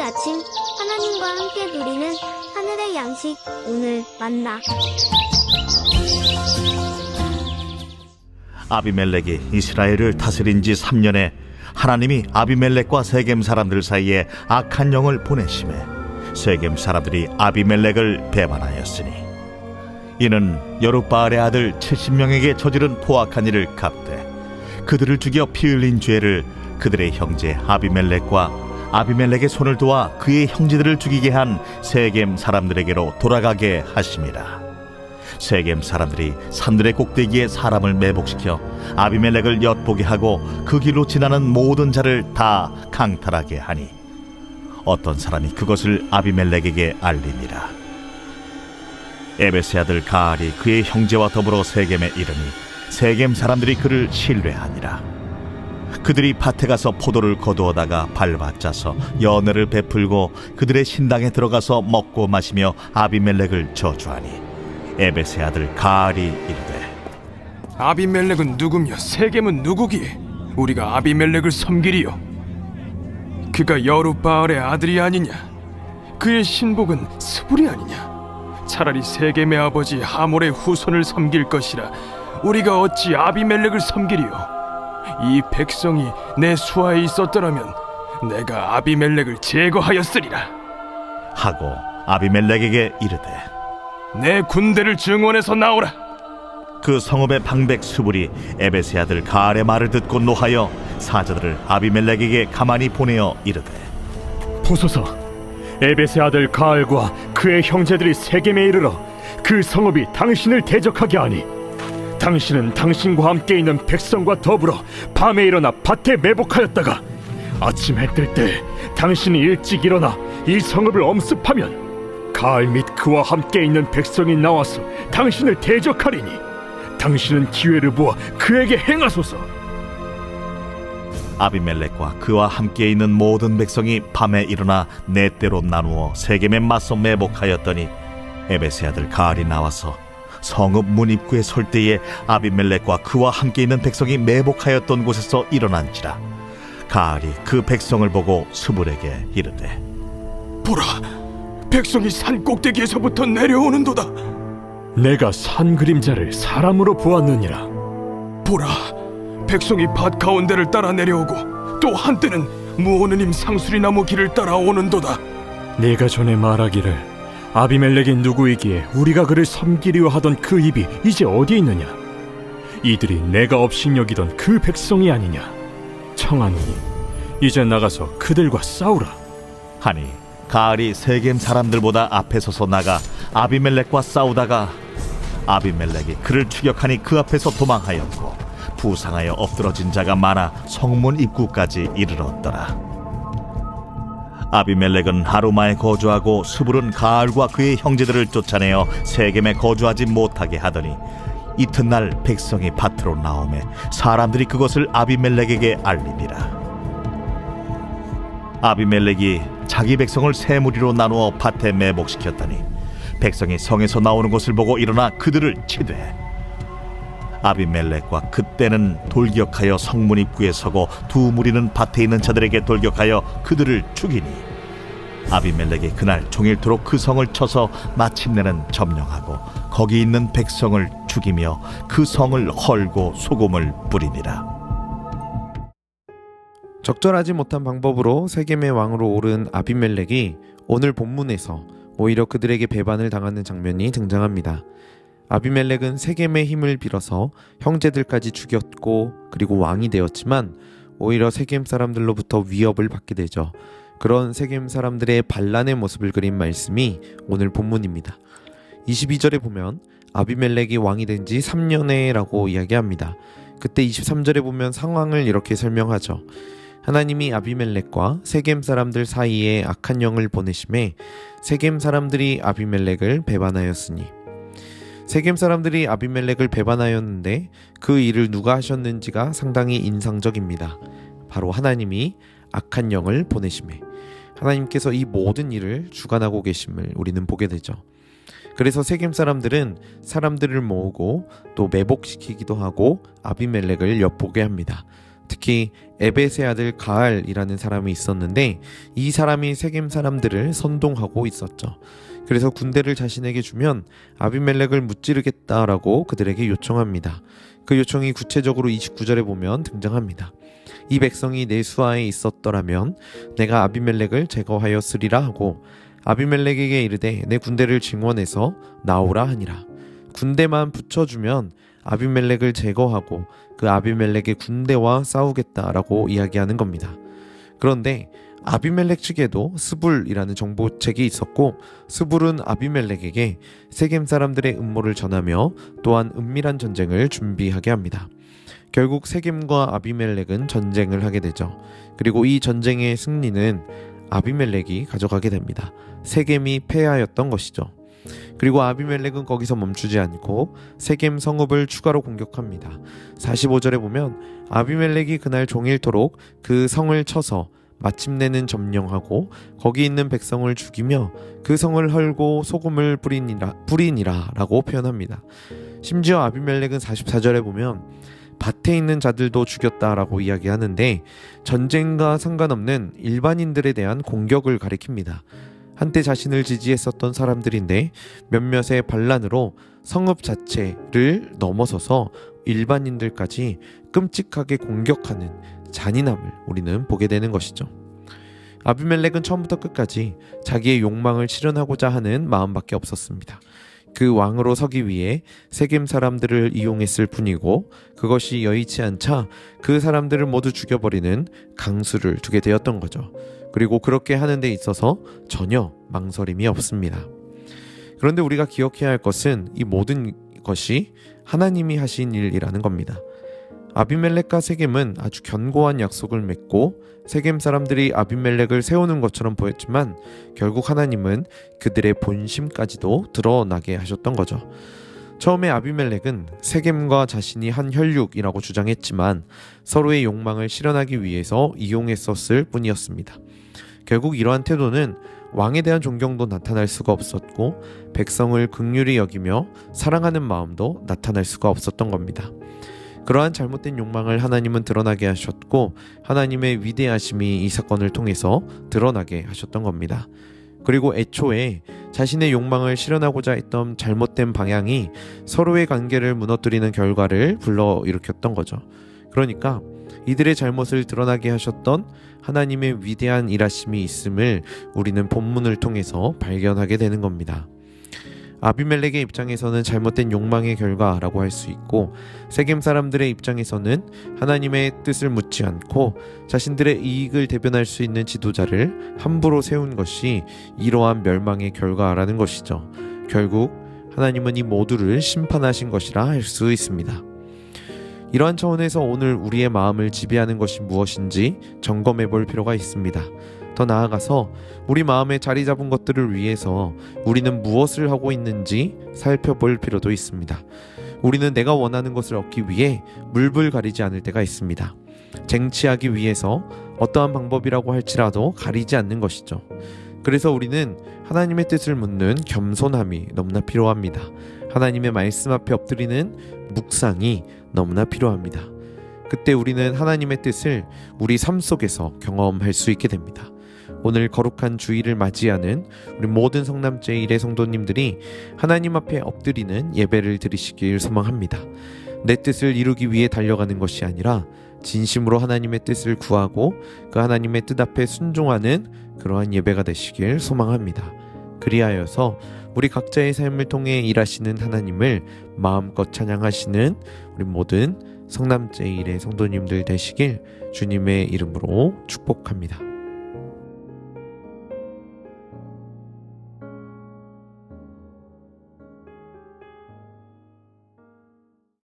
아침 하나님과 함께 누리는 하늘의 양식 오늘 만나. 아비멜렉이 이스라엘을 다스린 지 3년에 하나님이 아비멜렉과 세겜 사람들 사이에 악한 영을 보내심에 세겜 사람들이 아비멜렉을 배반하였으니 이는 여룻바알의 아들 70명에게 저지른 포악한 일을 갚되 그들을 죽여 피 흘린 죄를 그들의 형제 아비멜렉과 아비멜렉의 손을 도와 그의 형제들을 죽이게 한 세겜 사람들에게로 돌아가게 하심이라. 세겜 사람들이 산들의 꼭대기에 사람을 매복시켜 아비멜렉을 엿보게 하고 그 길로 지나는 모든 자를 다 강탈하게 하니 어떤 사람이 그것을 아비멜렉에게 알리니라. 에베스의 아들 가알이 그의 형제와 더불어 세겜에 이르니 세겜 사람들이 그를 신뢰하니라. 그들이 밭에 가서 포도를 거두어다가 밟아짜서 연회를 베풀고 그들의 신당에 들어가서 먹고 마시며 아비멜렉을 저주하니 에베스의 아들 가알이 이르되 아비멜렉은 누구며 세겜은 누구기에 우리가 아비멜렉을 섬기리요? 그가 여룻바알의 아들이 아니냐? 그의 신복은 스불이 아니냐? 차라리 세겜의 아버지 하몰의 후손을 섬길 것이라 우리가 어찌 아비멜렉을 섬기리요? 이 백성이 내 수하에 있었더라면 내가 아비멜렉을 제거하였으리라 하고 아비멜렉에게 이르되 내 군대를 증원해서 나오라. 그 성읍의 방백 수불이 에베스의 아들 가알의 말을 듣고 노하여 사자들을 아비멜렉에게 가만히 보내어 이르되 보소서, 에벳의 아들 가알과 그의 형제들이 세겜에 이르러 그 성읍이 당신을 대적하게 하니 당신은 당신과 함께 있는 백성과 더불어 밤에 일어나 밭에 매복하였다가 아침 해 뜰 때 당신이 일찍 일어나 이 성읍을 엄습하면 가알 및 그와 함께 있는 백성이 나와서 당신을 대적하리니 당신은 기회를 보아 그에게 행하소서. 아비멜렉과 그와 함께 있는 모든 백성이 밤에 일어나 네 때로 나누어 세겜에 맞서 매복하였더니 에베스의 아들 가알이 나와서 성읍 문 입구에 설 때에 아비멜렉과 그와 함께 있는 백성이 매복하였던 곳에서 일어난지라. 가알이 그 백성을 보고 스불에게 이르되 보라, 백성이 산 꼭대기에서부터 내려오는도다. 내가 산 그림자를 사람으로 보았느니라. 보라, 백성이 밭 가운데를 따라 내려오고 또 한때는 무오느님 상수리나무 길을 따라 오는도다. 네가 전에 말하기를 아비멜렉이 누구이기에 우리가 그를 섬기려 하던 그 입이 이제 어디 있느냐? 이들이 내가 업신여기던 그 백성이 아니냐? 청하노니 이제 나가서 그들과 싸우라. 하니 가알이 세겜 사람들보다 앞에 서서 나가 아비멜렉과 싸우다가 아비멜렉이 그를 추격하니 그 앞에서 도망하였고 부상하여 엎드러진 자가 많아 성문 입구까지 이르렀더라. 아비멜렉은 하루마에 거주하고 스불은 가알과 그의 형제들을 쫓아내어 세겜에 거주하지 못하게 하더니 이튿날 백성이 밭으로 나오매 사람들이 그것을 아비멜렉에게 알리니라. 아비멜렉이 자기 백성을 세 무리로 나누어 밭에 매복시켰더니 백성이 성에서 나오는 것을 보고 일어나 그들을 치되 아비멜렉과 그때는 돌격하여 성문 입구에 서고 두 무리는 밭에 있는 자들에게 돌격하여 그들을 죽이니 아비멜렉이 그날 종일토록 그 성을 쳐서 마침내는 점령하고 거기 있는 백성을 죽이며 그 성을 헐고 소금을 뿌리니라. 적절하지 못한 방법으로 세겜의 왕으로 오른 아비멜렉이 오늘 본문에서 오히려 그들에게 배반을 당하는 장면이 등장합니다. 아비멜렉은 세겜의 힘을 빌어서 형제들까지 죽였고 그리고 왕이 되었지만 오히려 세겜 사람들로부터 위협을 받게 되죠. 그런 세겜 사람들의 반란의 모습을 그린 말씀이 오늘 본문입니다. 22절에 보면 아비멜렉이 왕이 된 지 3년에 라고 이야기합니다. 그때 23절에 보면 상황을 이렇게 설명하죠. 하나님이 아비멜렉과 세겜 사람들 사이에 악한 영을 보내심에 세겜 사람들이 아비멜렉을 배반하였으니, 세겜 사람들이 아비멜렉을 배반하였는데 그 일을 누가 하셨는지가 상당히 인상적입니다. 바로 하나님이 악한 영을 보내심에 하나님께서 이 모든 일을 주관하고 계심을 우리는 보게 되죠. 그래서 세겜 사람들은 사람들을 모으고 또 매복시키기도 하고 아비멜렉을 엿보게 합니다. 특히 에벳의 아들 가알이라는 사람이 있었는데 이 사람이 세겜 사람들을 선동하고 있었죠. 그래서 군대를 자신에게 주면 아비멜렉을 무찌르겠다라고 그들에게 요청합니다. 그 요청이 구체적으로 29절에 보면 등장합니다. 이 백성이 내 수하에 있었더라면 내가 아비멜렉을 제거하였으리라 하고 아비멜렉에게 이르되 내 군대를 증원해서 나오라 하니라. 군대만 붙여주면 아비멜렉을 제거하고 그 아비멜렉의 군대와 싸우겠다라고 이야기하는 겁니다. 그런데 아비멜렉 측에도 스불이라는 정보책이 있었고 스불은 아비멜렉에게 세겜 사람들의 음모를 전하며 또한 은밀한 전쟁을 준비하게 합니다. 결국 세겜과 아비멜렉은 전쟁을 하게 되죠. 그리고 이 전쟁의 승리는 아비멜렉이 가져가게 됩니다. 세겜이 패하였던 것이죠. 그리고 아비멜렉은 거기서 멈추지 않고 세겜 성읍을 추가로 공격합니다. 45절에 보면 아비멜렉이 그날 종일토록 그 성을 쳐서 마침내는 점령하고 거기 있는 백성을 죽이며 그 성을 헐고 소금을 뿌리니라 라고 표현합니다. 심지어 아비멜렉은 44절에 보면 밭에 있는 자들도 죽였다라고 이야기하는데 전쟁과 상관없는 일반인들에 대한 공격을 가리킵니다. 한때 자신을 지지했었던 사람들인데 몇몇의 반란으로 성읍 자체를 넘어서서 일반인들까지 끔찍하게 공격하는 잔인함을 우리는 보게 되는 것이죠. 아비멜렉은 처음부터 끝까지 자기의 욕망을 실현하고자 하는 마음밖에 없었습니다. 그 왕으로 서기 위해 세겜 사람들을 이용했을 뿐이고 그것이 여의치 않자 그 사람들을 모두 죽여버리는 강수를 두게 되었던 거죠. 그리고 그렇게 하는 데 있어서 전혀 망설임이 없습니다. 그런데 우리가 기억해야 할 것은 이 모든 것이 하나님이 하신 일이라는 겁니다. 아비멜렉과 세겜은 아주 견고한 약속을 맺고 세겜 사람들이 아비멜렉을 세우는 것처럼 보였지만 결국 하나님은 그들의 본심까지도 드러나게 하셨던 거죠. 처음에 아비멜렉은 세겜과 자신이 한 혈육이라고 주장했지만 서로의 욕망을 실현하기 위해서 이용했었을 뿐이었습니다. 결국 이러한 태도는 왕에 대한 존경도 나타날 수가 없었고 백성을 긍휼히 여기며 사랑하는 마음도 나타날 수가 없었던 겁니다. 그러한 잘못된 욕망을 하나님은 드러나게 하셨고 하나님의 위대하심이 이 사건을 통해서 드러나게 하셨던 겁니다. 그리고 애초에 자신의 욕망을 실현하고자 했던 잘못된 방향이 서로의 관계를 무너뜨리는 결과를 불러일으켰던 거죠. 그러니까 이들의 잘못을 드러나게 하셨던 하나님의 위대한 일하심이 있음을 우리는 본문을 통해서 발견하게 되는 겁니다. 아비멜렉의 입장에서는 잘못된 욕망의 결과라고 할 수 있고 세겜 사람들의 입장에서는 하나님의 뜻을 묻지 않고 자신들의 이익을 대변할 수 있는 지도자를 함부로 세운 것이 이러한 멸망의 결과라는 것이죠. 결국 하나님은 이 모두를 심판하신 것이라 할 수 있습니다. 이러한 차원에서 오늘 우리의 마음을 지배하는 것이 무엇인지 점검해 볼 필요가 있습니다. 더 나아가서 우리 마음에 자리 잡은 것들을 위해서 우리는 무엇을 하고 있는지 살펴볼 필요도 있습니다. 우리는 내가 원하는 것을 얻기 위해 물불 가리지 않을 때가 있습니다. 쟁취하기 위해서 어떠한 방법이라고 할지라도 가리지 않는 것이죠. 그래서 우리는 하나님의 뜻을 묻는 겸손함이 너무나 필요합니다. 하나님의 말씀 앞에 엎드리는 묵상이 너무나 필요합니다. 그때 우리는 하나님의 뜻을 우리 삶 속에서 경험할 수 있게 됩니다. 오늘 거룩한 주일을 맞이하는 우리 모든 성남 제1의 성도님들이 하나님 앞에 엎드리는 예배를 드리시길 소망합니다. 내 뜻을 이루기 위해 달려가는 것이 아니라 진심으로 하나님의 뜻을 구하고 그 하나님의 뜻 앞에 순종하는 그러한 예배가 되시길 소망합니다. 그리하여서 우리 각자의 삶을 통해 일하시는 하나님을 마음껏 찬양하시는 우리 모든 성남 제1의 성도님들 되시길 주님의 이름으로 축복합니다.